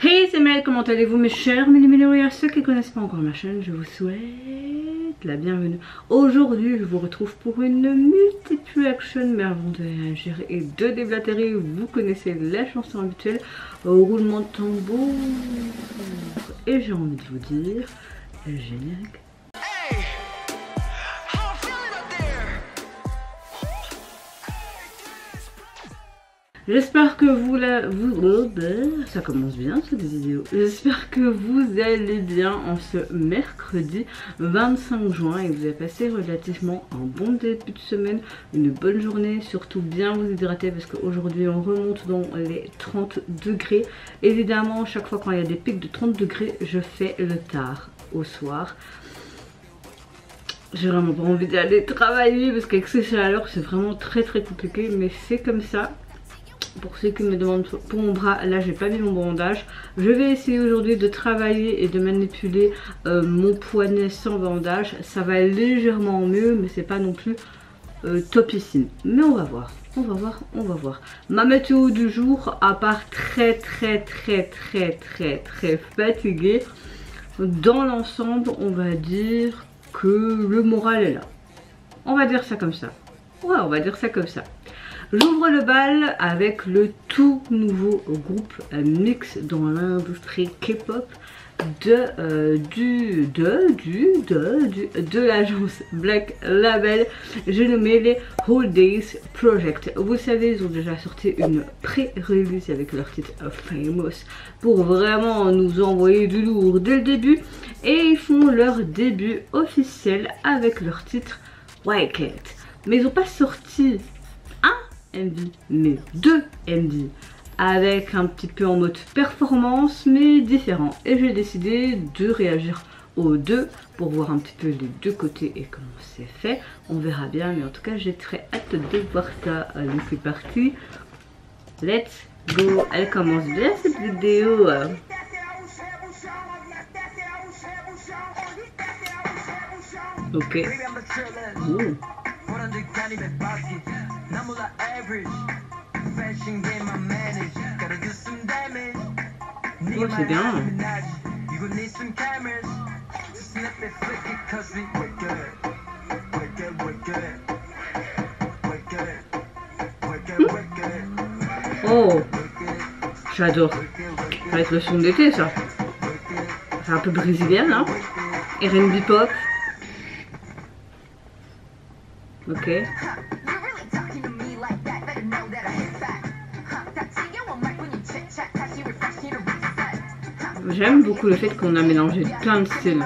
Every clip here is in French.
Hey, c'est Mel, comment allez-vous mes chers Méli à ceux qui ne connaissent pas encore ma chaîne, je vous souhaite la bienvenue. Aujourd'hui, je vous retrouve pour une multi-action, mais avant de réagir et de déblatérer, vous connaissez la chanson habituelle, au roulement de tambour. Et j'ai envie de vous dire, le générique. J'espère que ça commence bien cette vidéo. J'espère que vous allez bien en ce mercredi 25 juin et que vous avez passé relativement un bon début de semaine, une bonne journée, surtout bien vous hydrater parce qu'aujourd'hui on remonte dans les 30 degrés. Évidemment, chaque fois quand il y a des pics de 30 degrés, je fais le tard au soir. J'ai vraiment pas envie d'aller travailler parce qu'avec ces chaleurs c'est vraiment très compliqué, mais c'est comme ça. Pour ceux qui me demandent pour mon bras, là j'ai pas mis mon bandage. Je vais essayer aujourd'hui de travailler et de manipuler mon poignet sans bandage. Ça va légèrement mieux, mais c'est pas non plus topissime. Mais on va voir, on va voir, on va voir. Ma météo du jour, à part très fatiguée, dans l'ensemble on va dire que le moral est là. On va dire ça comme ça. Ouais, on va dire ça comme ça. J'ouvre le bal avec le tout nouveau groupe mix dans l'industrie K-pop de l'agence Black Label. J'ai nommé les Whole Days Project. Vous savez, ils ont déjà sorti une pré-release avec leur titre Famous pour vraiment nous envoyer du lourd dès le début. Et ils font leur début officiel avec leur titre Wake It. Mais ils n'ont pas sorti MV, mais 2 MV avec un petit peu en mode performance mais différent, et j'ai décidé de réagir aux deux pour voir un petit peu les deux côtés et comment c'est fait. On verra bien, mais en tout cas j'ai très hâte de voir ça. Allez, c'est parti, let's go. Elle commence bien cette vidéo. Ok. Ouh. Oh, c'est bien. Oh, j'adore. Ça va être le son d'été, ça. C'est un peu brésilien, hein. R&B pop. Ok. J'aime beaucoup le fait qu'on a mélangé plein de styles.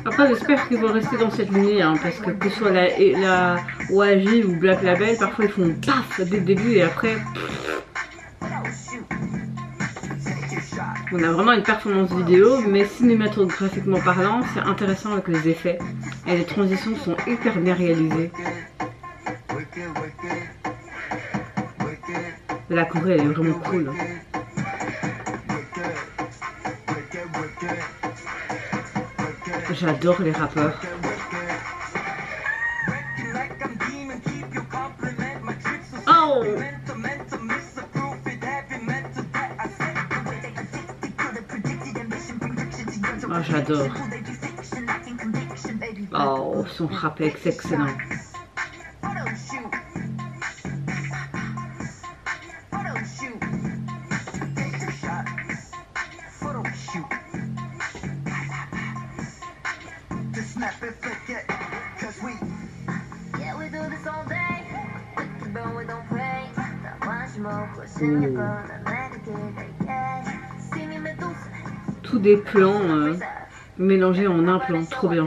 Après j'espère qu'ils vont rester dans cette lignée, hein, parce que ce soit la OAJ ou Black Label, parfois ils font paf dès le début et après on a vraiment une performance vidéo, mais cinématographiquement parlant c'est intéressant avec les effets et les transitions sont hyper bien réalisées. La Corée elle est vraiment cool. J'adore les rappeurs. Oh! Oh, j'adore. Oh, son rap est excellent. Tous des plans mélangés en un plan, trop bien.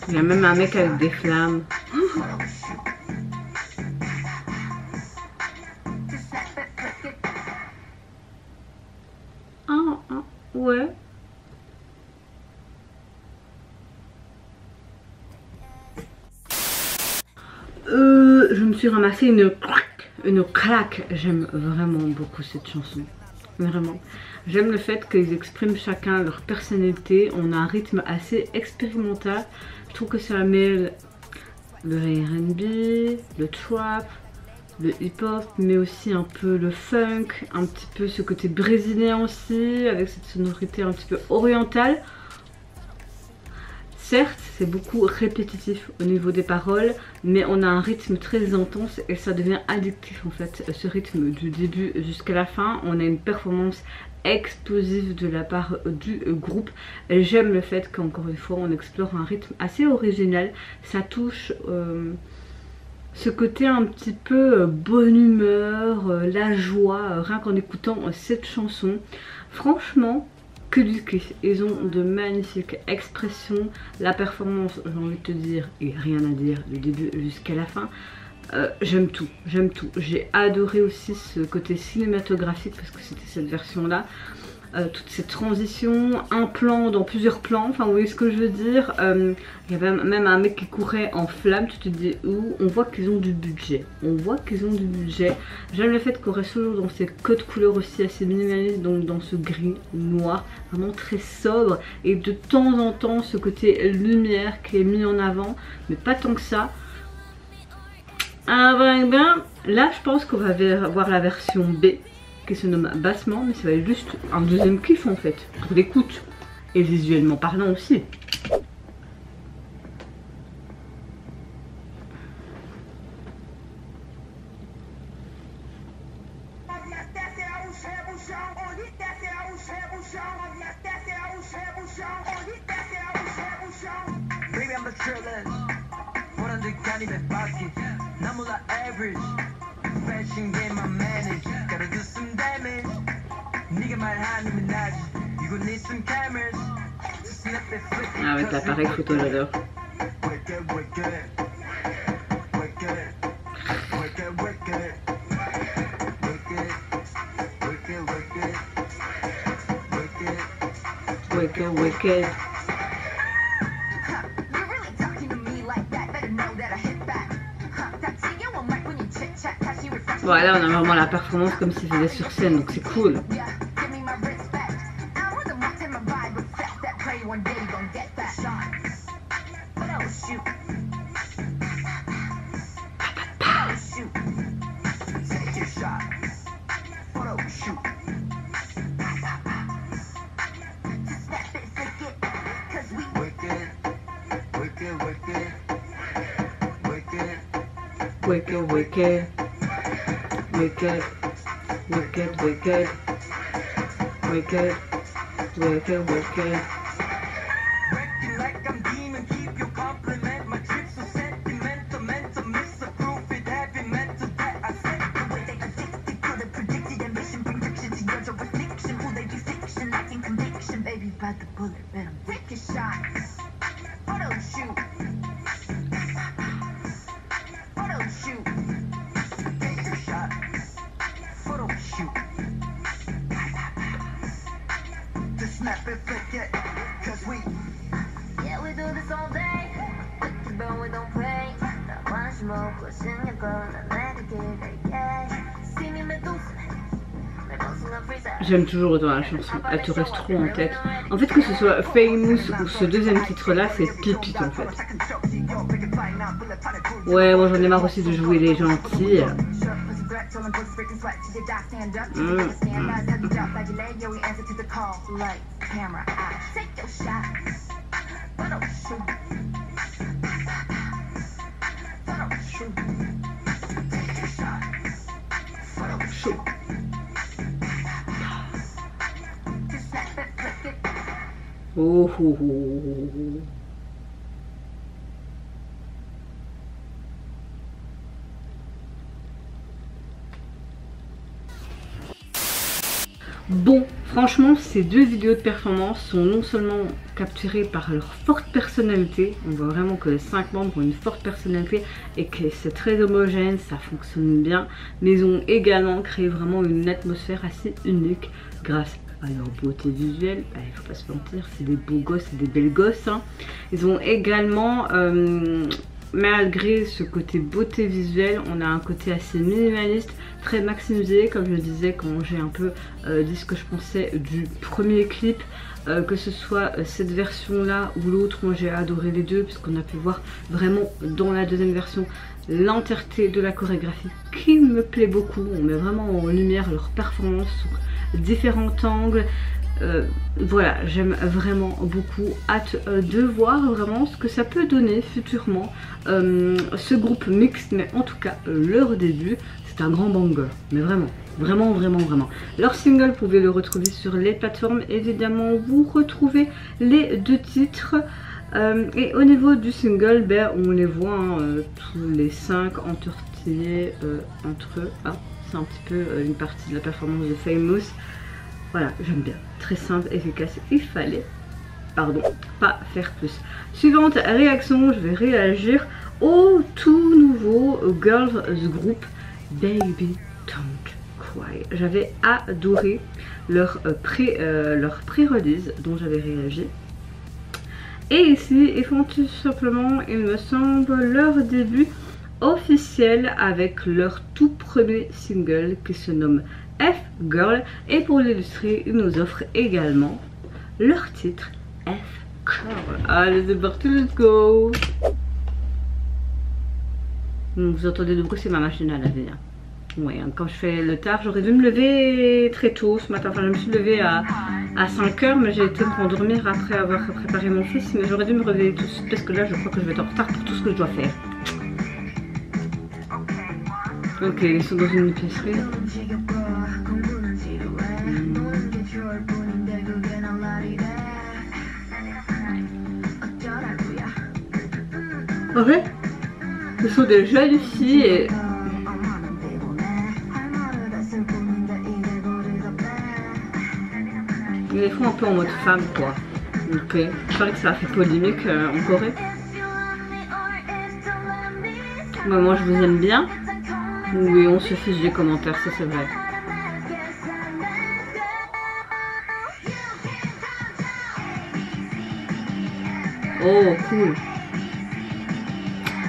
Il y a même un mec avec des flammes. Ouais. me suis ramassé une claque. J'aime vraiment beaucoup cette chanson. Vraiment. J'aime le fait qu'ils expriment chacun leur personnalité. On a un rythme assez expérimental. Je trouve que ça mêle le R&B, le trap, le hip-hop, mais aussi un peu le funk, un petit peu ce côté brésilien aussi, avec cette sonorité un petit peu orientale. Certes, c'est beaucoup répétitif au niveau des paroles, mais on a un rythme très intense et ça devient addictif en fait, ce rythme du début jusqu'à la fin. On a une performance explosive de la part du groupe. J'aime le fait qu'encore une fois on explore un rythme assez original. Ça touche ce côté un petit peu bonne humeur, la joie, rien qu'en écoutant cette chanson. Franchement, que du kiff. Ils ont de magnifiques expressions. La performance, j'ai envie de te dire, il n'y a rien à dire du début jusqu'à la fin. J'aime tout, j'aime tout. J'ai adoré aussi ce côté cinématographique parce que c'était cette version là. Toutes ces transitions, un plan dans plusieurs plans, enfin vous voyez ce que je veux dire. Il y avait même un mec qui courait en flamme, tu te dis où. On voit qu'ils ont du budget, on voit qu'ils ont du budget. J'aime le fait qu'on reste toujours dans ces codes couleurs aussi assez minimalistes, donc dans ce gris noir, vraiment très sobre. Et de temps en temps ce côté lumière qui est mis en avant, mais pas tant que ça. Ah ben, là je pense qu'on va voir la version B qui se nomme Bassement, mais ça va être juste un deuxième kiff en fait, pour l'écoute et visuellement parlant aussi. Avec l'appareil photo, j'adore. Wicked. Voilà, on a vraiment la performance comme s'il faisait sur scène, donc c'est cool. Wicked. J'aime toujours autant la chanson, elle te reste trop en tête. En fait, que ce soit Famous ou ce deuxième titre là, c'est pipite en fait. Ouais, moi j'en ai marre aussi de jouer les gentils. Oh, oh, oh, oh. Bon, franchement, ces deux vidéos de performance sont non seulement capturées par leur forte personnalité, on voit vraiment que les 5 membres ont une forte personnalité et que c'est très homogène, ça fonctionne bien, mais ils ont également créé vraiment une atmosphère assez unique grâce à leur beauté visuelle. Il faut pas se mentir, c'est des beaux gosses, c'est des belles gosses, hein. Ils ont également malgré ce côté beauté visuelle, on a un côté assez minimaliste, très maximisé, comme je le disais quand j'ai un peu dit ce que je pensais du premier clip. Que ce soit cette version là ou l'autre, moi j'ai adoré les deux puisqu'on a pu voir vraiment dans la deuxième version l'entièreté de la chorégraphie qui me plaît beaucoup. On met vraiment en lumière leur performance sur différents angles. Voilà, j'aime vraiment beaucoup, hâte de voir vraiment ce que ça peut donner futurement ce groupe mixte, mais en tout cas leur début c'est un grand banger, mais vraiment. Vraiment. Leur single, vous pouvez le retrouver sur les plateformes. Évidemment, vous retrouvez les deux titres. Et au niveau du single, ben, on les voit hein, tous les 5 entortillés entre eux. Ah, c'est un petit peu une partie de la performance de Famous. Voilà, j'aime bien. Très simple, efficace. Il fallait, pardon, pas faire plus. Suivante réaction, je vais réagir au tout nouveau girls group Baby Don't. J'avais adoré leur pré-release dont j'avais réagi. Et ici, ils font tout simplement, il me semble, leur début officiel avec leur tout premier single qui se nomme F-Girl. Et pour l'illustrer, ils nous offrent également leur titre F-Girl. Allez, c'est parti, let's go! Vous entendez le bruit, c'est ma machine à laver. Ouais, quand je fais le tard, j'aurais dû me lever très tôt ce matin. Enfin, je me suis levée à 5 h, mais j'ai été pour dormir après avoir préparé mon fils. Mais j'aurais dû me réveiller tout de suite parce que là, je crois que je vais être en retard pour tout ce que je dois faire. Ok, ils sont dans une épicerie. En fait, ils sont des jeunes filles et... ils les font un peu en mode femme quoi. Ok, je parie que ça a fait polémique en Corée. Bah, moi je vous aime bien. Oui, on se fiche des commentaires, ça c'est vrai. Oh cool.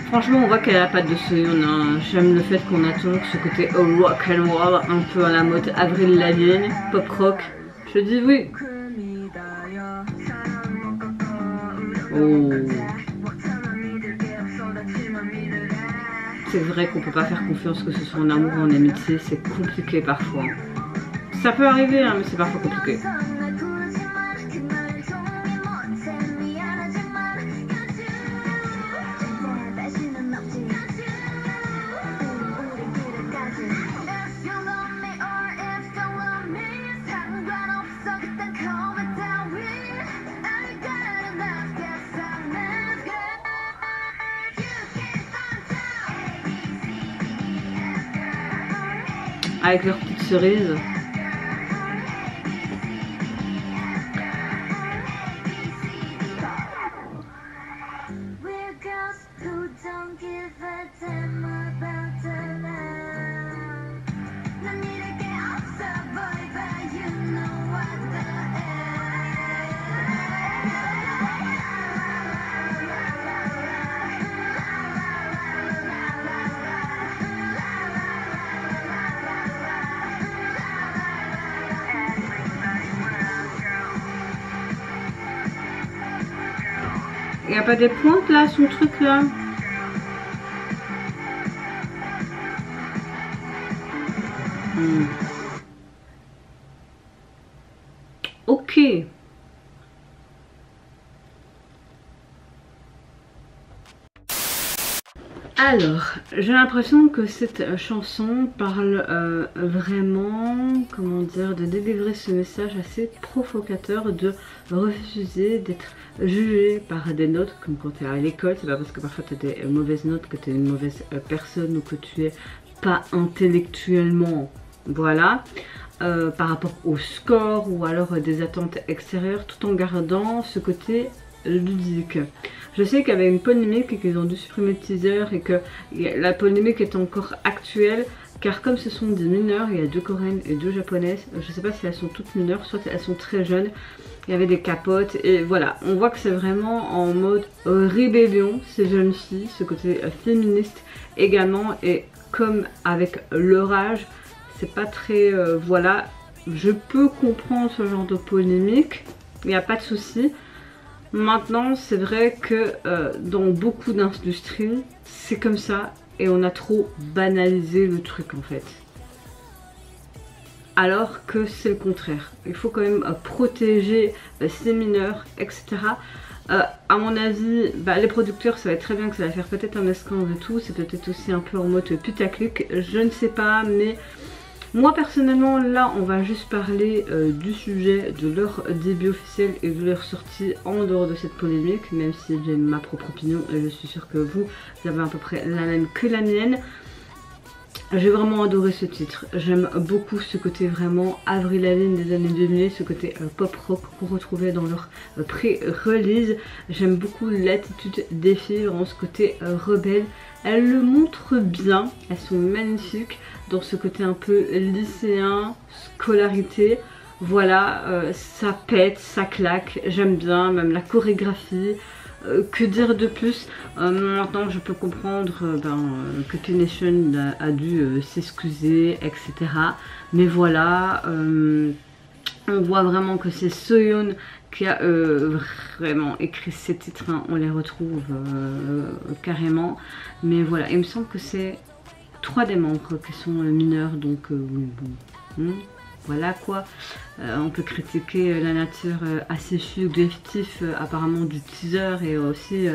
Franchement on voit qu'elle a la patte de Soyeon. J'aime le fait qu'on attend ce côté rock and roll, un peu à la mode Avril Lavigne, pop rock. Je dis oui. Oh. C'est vrai qu'on peut pas faire confiance, que ce soit en amour ou en amitié, c'est compliqué parfois. Ça peut arriver hein, mais c'est parfois compliqué. Avec leurs petites cerises. Il n'y a pas des pointes là, son truc là? Ok. Alors, j'ai l'impression que cette chanson parle vraiment, comment dire, de délivrer ce message assez provocateur de refuser d'être jugé par des notes, comme quand tu es à l'école. C'est pas parce que parfois tu as des mauvaises notes que tu es une mauvaise personne ou que tu es pas intellectuellement, voilà, par rapport au score ou alors des attentes extérieures, tout en gardant ce côté ludique. Je sais qu'il y avait une polémique et qu'ils ont dû supprimer le teaser et que la polémique est encore actuelle, car comme ce sont des mineurs, il y a 2 coréennes et 2 japonaises, je sais pas si elles sont toutes mineures, soit elles sont très jeunes, il y avait des capotes et voilà, on voit que c'est vraiment en mode rébellion ces jeunes filles, ce côté féministe également, et comme avec leur âge, c'est pas très voilà, je peux comprendre ce genre de polémique, il n'y a pas de souci. Maintenant c'est vrai que dans beaucoup d'industries c'est comme ça et on a trop banalisé le truc en fait. Alors que c'est le contraire. Il faut quand même protéger ces mineurs, etc. À mon avis, les producteurs, ça va être très bien que ça va faire peut-être un escandale et tout. C'est peut-être aussi un peu en mode putaclic, je ne sais pas. Mais moi personnellement, là, on va juste parler du sujet, de leur début officiel et de leur sortie en dehors de cette polémique. Même si j'ai ma propre opinion et je suis sûre que vous avez à peu près la même que la mienne. J'ai vraiment adoré ce titre, j'aime beaucoup ce côté vraiment Avril Lavigne des années 2000, ce côté pop rock qu'on retrouvait dans leur pré-release. J'aime beaucoup l'attitude des filles, vraiment ce côté rebelle. Elles le montrent bien, elles sont magnifiques dans ce côté un peu lycéen, scolarité. Voilà, ça pète, ça claque, j'aime bien, même la chorégraphie. Que dire de plus? Maintenant je peux comprendre que P-Nation a dû s'excuser, etc. Mais voilà, on voit vraiment que c'est Soyeon qui a vraiment écrit ces titres, hein. On les retrouve carrément. Mais voilà, il me semble que c'est 3 des membres qui sont mineurs, donc oui, bon. Voilà quoi, on peut critiquer la nature assez suggestive apparemment du teaser et aussi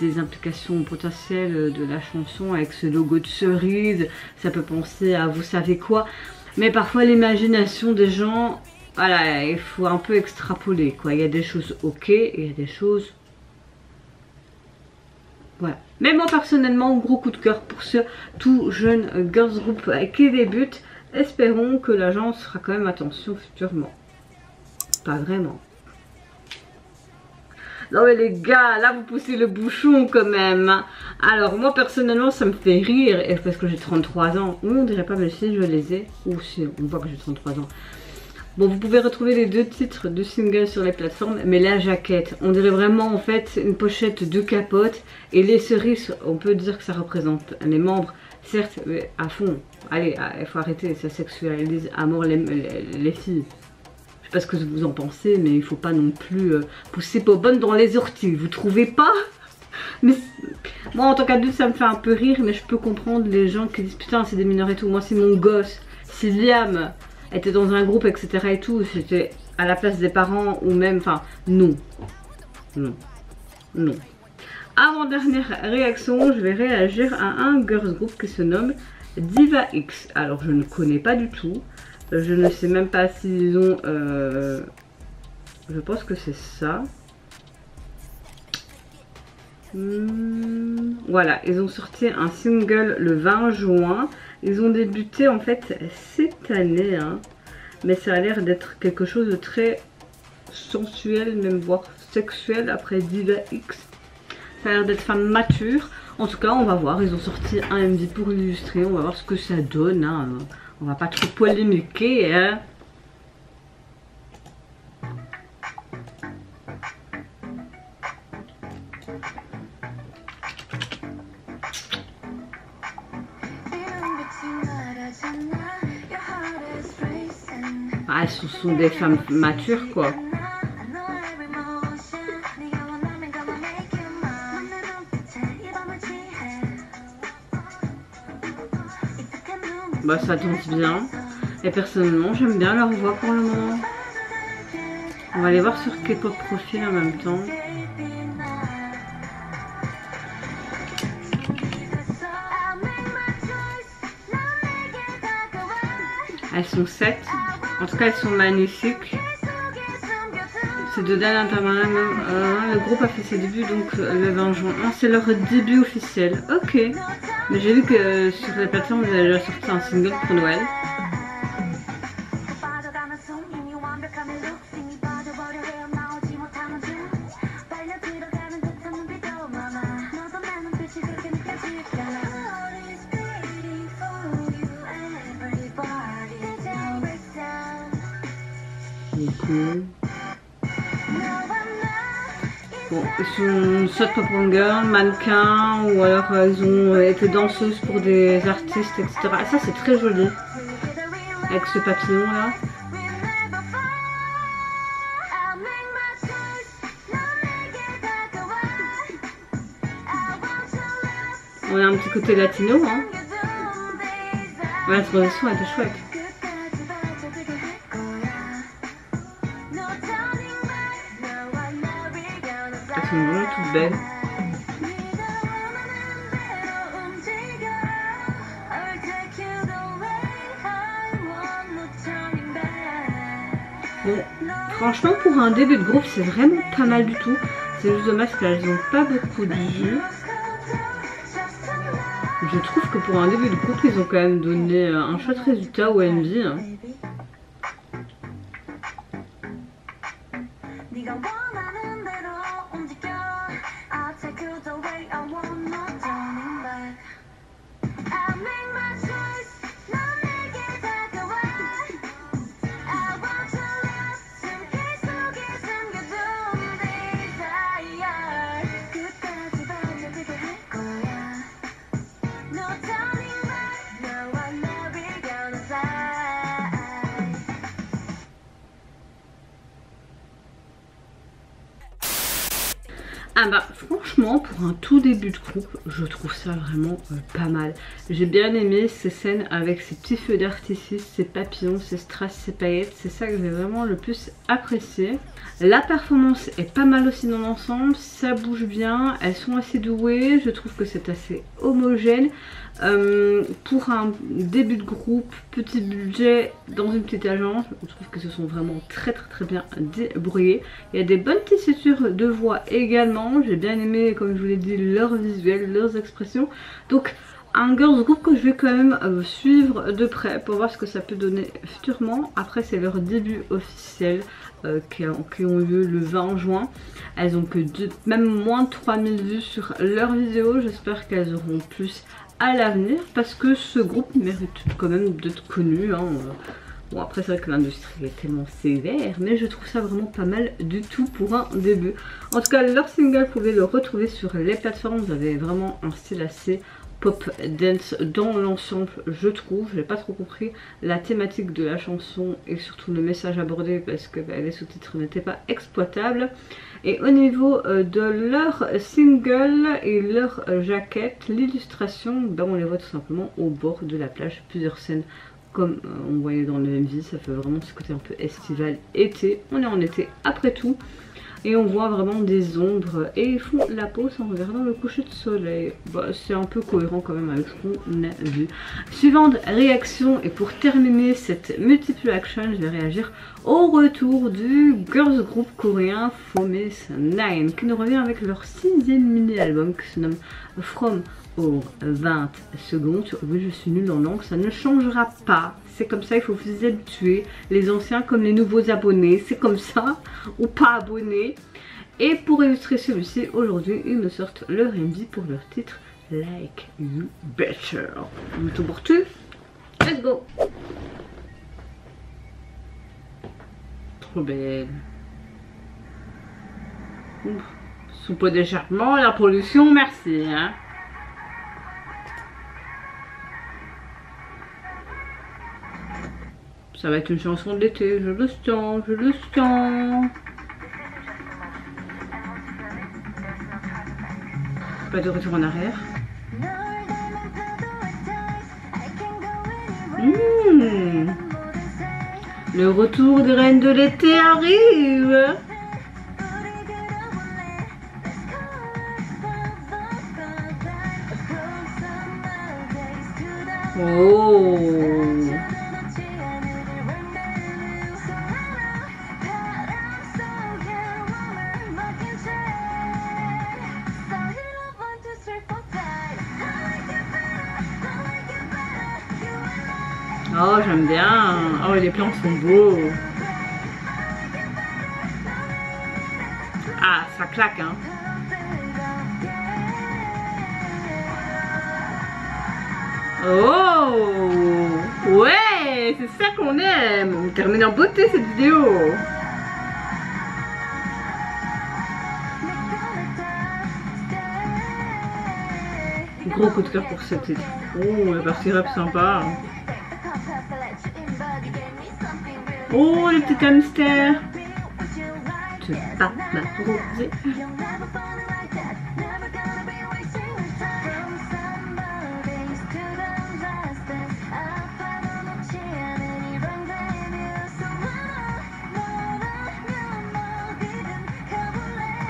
des implications potentielles de la chanson avec ce logo de cerise. Ça peut penser à vous savez quoi, mais parfois l'imagination des gens, voilà, il faut un peu extrapoler quoi. Il y a des choses ok et il y a des choses... Voilà. Mais moi personnellement, gros coup de cœur pour ce tout jeune girls group qui débute. Espérons que l'agence fera quand même attention futurement. Pas vraiment. Non mais les gars, là vous poussez le bouchon quand même. Alors moi personnellement ça me fait rire, et parce que j'ai 33 ans. On dirait pas, mais si je les ai. Ou si, on voit que j'ai 33 ans. Bon, vous pouvez retrouver les 2 titres de single sur les plateformes, mais la jaquette, on dirait vraiment en fait une pochette de capote. Et les cerises, on peut dire que ça représente les membres. Certes, mais à fond, allez, il faut arrêter, ça sexualise à mort les filles. Je sais pas ce que vous en pensez, mais il faut pas non plus pousser Bobonne dans les orties, vous trouvez pas? Mais moi en tant qu'adulte ça me fait un peu rire, mais je peux comprendre les gens qui disent putain c'est des mineurs et tout. Moi si mon gosse, si Liam était dans un groupe etc et tout, j'étais à la place des parents ou même, enfin non, non, non. Avant-dernière réaction, je vais réagir à un girls group qui se nomme Diva X. Alors je ne connais pas du tout, je ne sais même pas s'ils ont... je pense que c'est ça. Voilà, ils ont sorti un single le 20 juin. Ils ont débuté en fait cette année, hein. Mais ça a l'air d'être quelque chose de très sensuel, même voire sexuel après Diva X. Ça a l'air d'être femme mature. En tout cas, on va voir. Ils ont sorti un MV pour l'illustrer. On va voir ce que ça donne, hein. On va pas trop polémiquer, hein. Ah, ce sont des femmes matures, quoi. Bah ça danse bien. Et personnellement j'aime bien leur voix pour le moment. On va aller voir sur K-pop Profil en même temps. Elles sont 7. En tout cas elles sont magnifiques. C'est de Dan Intermarine. Le groupe a fait ses débuts donc le 20 juin. Ah, c'est leur début officiel. Ok. Mais j'ai vu que sur les plateformes vous avez déjà sorti un single pour Noël. Ok. Bon, ils sont soit pop girl, mannequins, ou alors ils ont été danseuses pour des artistes, etc. Et ça c'est très joli, avec ce papillon là. On a un petit côté latino, hein. Ouais, la transition était chouette. Elles sont vraiment toutes belles. Bon, franchement pour un début de groupe c'est vraiment pas mal du tout. C'est juste dommage qu'elles n'ont pas beaucoup de vues. Je trouve que pour un début de groupe ils ont quand même donné un chouette résultat au MV, hein. Ah bah franchement pour un tout début de groupe je trouve ça vraiment pas mal. J'ai bien aimé ces scènes avec ces petits feux d'artifice, ces papillons, ces strass, ces paillettes. C'est ça que j'ai vraiment le plus apprécié. La performance est pas mal aussi dans l'ensemble, ça bouge bien, elles sont assez douées, je trouve que c'est assez homogène. Pour un début de groupe, petit budget dans une petite agence, je trouve que ce sont vraiment très bien débrouillés. Il y a des bonnes tessitures de voix également, j'ai bien aimé comme je vous l'ai dit leurs visuels, leurs expressions. Donc un girls group que je vais quand même suivre de près pour voir ce que ça peut donner futurement. Après c'est leur début officiel qui ont eu lieu le 20 juin. Elles ont que même moins de 3000 vues sur leurs vidéos, j'espère qu'elles auront plus à l'avenir parce que ce groupe mérite quand même d'être connu, hein. Bon après c'est vrai que l'industrie est tellement sévère mais je trouve ça vraiment pas mal du tout pour un début. En tout cas leur single vous pouvez le retrouver sur les plateformes, vous avez vraiment un style assez pop dance dans l'ensemble je trouve. J'ai pas trop compris la thématique de la chanson et surtout le message abordé parce que les sous-titres n'étaient pas exploitables. Et au niveau de leur single et leur jaquette, l'illustration, on les voit tout simplement au bord de la plage. Plusieurs scènes comme on voyait dans le MV, ça fait vraiment ce côté un peu estival été. On est en été après tout. Et on voit vraiment des ombres et ils font la pause en regardant le coucher de soleil. Bah, c'est un peu cohérent quand même avec ce qu'on a vu. Suivante réaction et pour terminer cette multiple action, je vais réagir au retour du girls group coréen Fromis9 qui nous revient avec leur 6e mini-album qui se nomme From aux 20 secondes. Oui, je suis nulle en langue, ça ne changera pas. C'est comme ça, il faut vous habituer. Les anciens comme les nouveaux abonnés, c'est comme ça, ou pas abonnés. Et pour illustrer celui-ci, aujourd'hui, ils nous sortent leur MV pour leur titre Like You Better. Tout pour tout, let's go. Trop belle. Son pot d'échappement, la pollution, merci, hein. Ça va être une chanson d'été, je le sens, je le sens. Pas de retour en arrière. Le retour des reines de l'été arrive. Oh. Oh j'aime bien. Oh les plans sont beaux. Ah ça claque hein. Oh ouais, c'est ça qu'on aime. On termine en beauté cette vidéo. Gros coup de cœur pour ce titre. Oh, la partie rap sympa. Oh, le petit hamster. Tu vas m'arroser.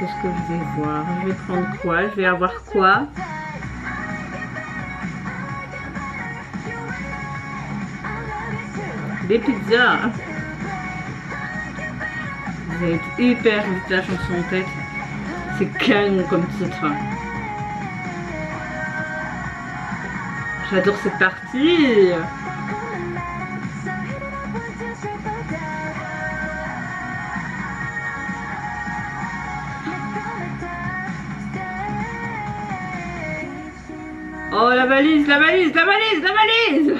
Qu'est-ce que je vais voir? Je vais prendre quoi? Je vais avoir quoi? Des pizzas. Vous allez être hyper vite la chanson en tête. C'est calme comme titre. J'adore cette partie. Oh la valise, la valise, la valise, la valise.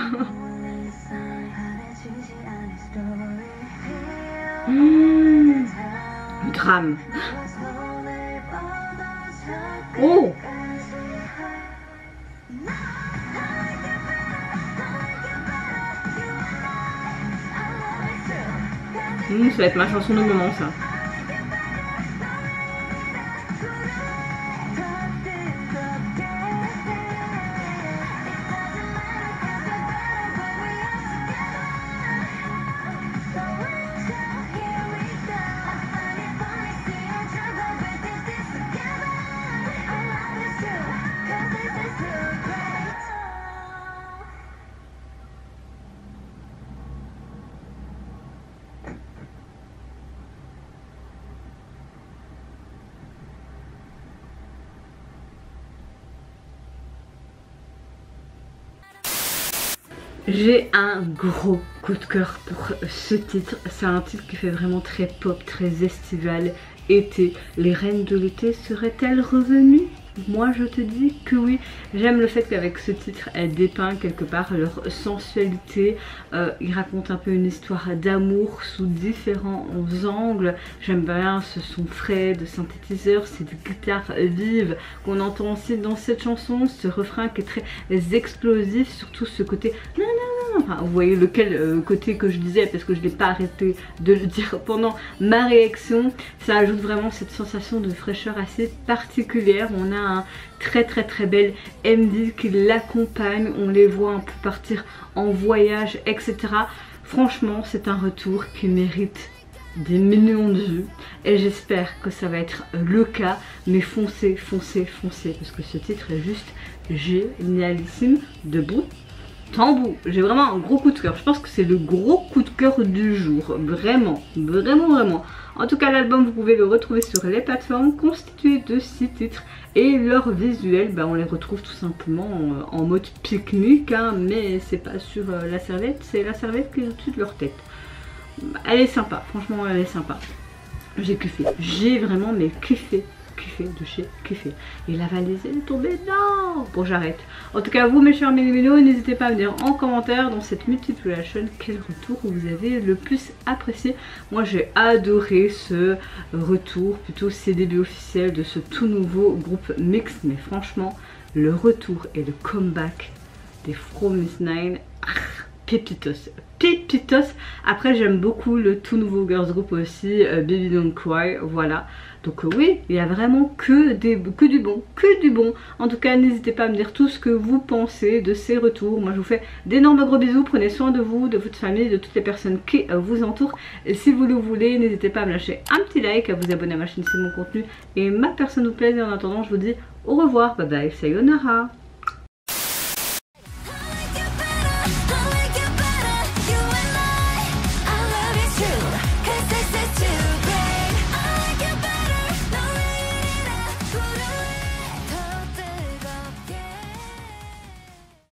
Drame. Oh. Ça va être ma chanson de moment ça. J'ai un gros coup de cœur pour ce titre. C'est un titre qui fait vraiment très pop, très estival, été. Les reines de l'été seraient-elles revenues? Moi je te dis que oui. J'aime le fait qu'avec ce titre elle dépeint quelque part leur sensualité. Il raconte un peu une histoire d'amour sous différents angles. J'aime bien ce son frais de synthétiseur, cette guitare vive qu'on entend aussi dans cette chanson. Ce refrain qui est très explosif, surtout ce côté non non non. Enfin, vous voyez lequel côté que je disais parce que je n'ai pas arrêté de le dire pendant ma réaction. Ça ajoute vraiment cette sensation de fraîcheur assez particulière. On a un très bel MV qui l'accompagne, on les voit un peu partir en voyage, etc. Franchement c'est un retour qui mérite des millions de vues et j'espère que ça va être le cas, mais foncez, foncez, foncez parce que ce titre est juste génialissime de bout en bout. J'ai vraiment un gros coup de cœur, je pense que c'est le gros coup de cœur du jour, vraiment, vraiment, vraiment. En tout cas l'album vous pouvez le retrouver sur les plateformes constituées de 6 titres et leurs visuels on les retrouve tout simplement en mode pique-nique hein, mais c'est pas sur la serviette, c'est la serviette qui est au-dessus de leur tête. Elle est sympa, franchement elle est sympa. J'ai kiffé, j'ai vraiment mais kiffé de chez kiffé. Et la valise elle est tombée dedans. Bon j'arrête. En tout cas vous mes chers Mélimélos, n'hésitez pas à me dire en commentaire dans cette multiplication quel retour vous avez le plus apprécié. Moi j'ai adoré ce retour, plutôt ces débuts officiels de ce tout nouveau groupe mixte. Mais franchement le retour et le comeback des Fromis9, pépitos, pépitos. Après j'aime beaucoup le tout nouveau girls group aussi, Baby Don't Cry, voilà. Donc oui, il y a vraiment que du bon, que du bon. En tout cas, n'hésitez pas à me dire tout ce que vous pensez de ces retours. Moi, je vous fais d'énormes gros bisous. Prenez soin de vous, de votre famille, de toutes les personnes qui vous entourent. Et si vous le voulez, n'hésitez pas à me lâcher un petit like, à vous abonner à ma chaîne si mon contenu et ma personne vous plaît. Et en attendant, je vous dis au revoir, bye bye, sayonara.